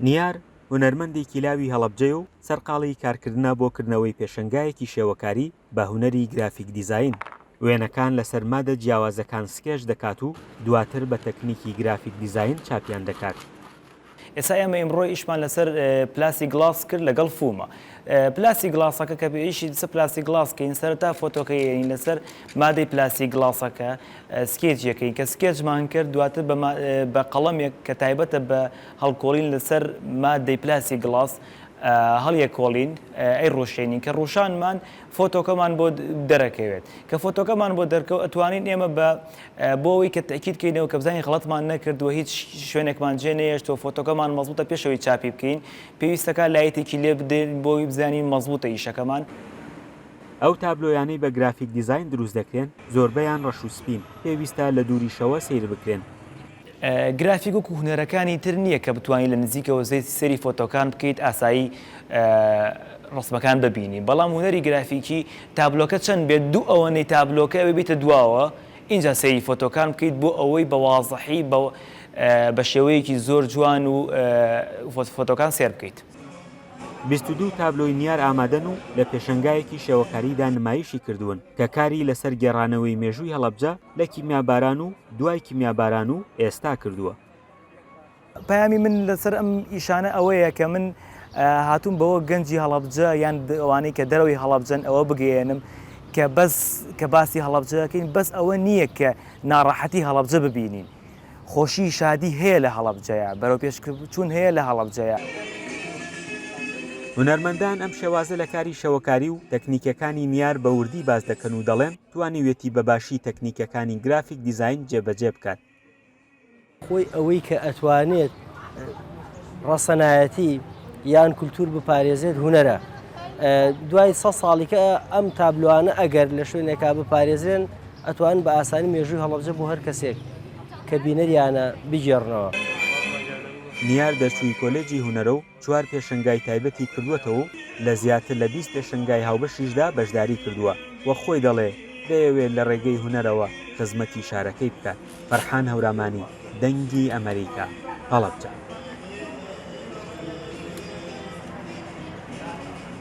نیار هونەرمەندێکی لاوی هەڵەبجەیە و سەرقاڵی کارکردنە بۆ کردنەوەی پێشەنگایەکی شێوەکاری بە هونەری گرافیک دیزاین. وێنەکان لەسەر مادە جیاوازەکان سکێش دەکات و دواتر بە تەکنیکی گرافیک دیزاین چاپیان دەکات. ئێستا ئێمە ئیمڕۆی ئیشمان لەسەر پلاسی گلاس کرد لەگەڵ فومە. پلاسی گلاسەکە کە پێویستی سە پلاسی گلاس کەین سەرەتا فۆتۆکەیەین لەسەر مادەی پلاسی گلاسەکە سکێچەکەین کە سکێچمان کرد دواتر بە قەڵەمێک کە تایبەتە بە هەڵکۆڵین لەسەر مادەی پلاسی گلاس هەڵیە کۆڵین ئەی ڕۆشێنین کە ڕۆشانمان فۆتۆکەمان بۆ دەرەکەوێت کە فۆتۆکەمان بۆ دەرکەوت ئەتوانین ئێمە بۆەوەی کە تاکیدکەینەوە کە بزانین غڵەتمان نەکردووە هیچ شوێنێکمان جێ نەهێشتەوە فۆتۆکەمان مەزبوطە پێشەوەی چاپی بکەین پێویستەکە لایەتێکی لێ بدەین بۆی بزانین مەزبوطە ئیشەکەمان. ئەو تابلۆیانەی بە گرافیک دیزاین دروست دەکرێن زۆربەیان ڕەش و سپین پێویستە لە دووریشەوە سیر بکرێن. گرافیک و هونەرەکانی تر نییە کە بتوانین لە نزیکەوە سەری فۆتۆکان بکەیت ئاسایی ڕسمەکان ببینی بەڵام هونەری گرافیکی تابلۆکە چەند بێت دوو ئەوەنەی تابلۆکە ئەوێ بیتە دواوە اینجا سەری فۆتۆکان بکەیت بۆ ئەوەی بە واضحی بە شێوەیەکی زۆر جوان و فۆتۆکان سێر بکەیت. 22 تابلۆی نیار ئامادەن و لە پێشەنگایەکی شێوەکاریدا نمایشی کردوون کە کاری لەسەر گێڕانەوەی مێژووی هەڵەبجە لە کیمیاباران و دوای کیمیاباران و ئێستا کردووە. پەیامی من لەسەر ئەم ئیشانە ئەوەیە کە من هاتووم بەوە گەنجی هەڵەبجە یان ئەوانەی کە دەرەوەی هەڵەبجەن ئەوە بگەێنم کە باسی هەڵەبجەکەین بەس ئەوە نییە کە ناڕەحەتی هەڵەبجە ببینین خۆشی شادی هەیە لە هەڵەبجەیە بەرەو پێشچوون هەیە لە هەڵەبجەیە. هونەرمەندان ئەم شێوازە لە کاری شەوەکاری و تەکنیکەکانی نیار بە وردی باز دەکەن و دەڵێن توانیوێتی بەباشی تەکنیکەکانی گرافیک دیزاین جێبەجێ بکات. خۆی ئەوەی کە ئەتوانێت ڕەسەنایەتی یان کولتور بپارێزێت هونەرە. دوای 100 ساڵیکە ئەم تابلوانە ئەگەر لە شوێنێکا بپارێزرێن ئەتوان بە ئاسانی مێژووی هەڵەبجە بۆ هەر کەسێک کە بینەریانە بگێڕنەوە. نیار دەرچووی کۆلێجی هونەرە و 4 پێشەنگای تایبەتی کردووەتەوە لە زیاتر لە 20 پێشەنگای هاوبەشیشدا بەشداری کردووە وە خۆی دەڵێ دەیەوێت لە ڕێگەی هونەرەوە خزمەتی شارەکەی بکات. فەرحان هەورامانی دەنگی ئەمریکا هەڵەبجە.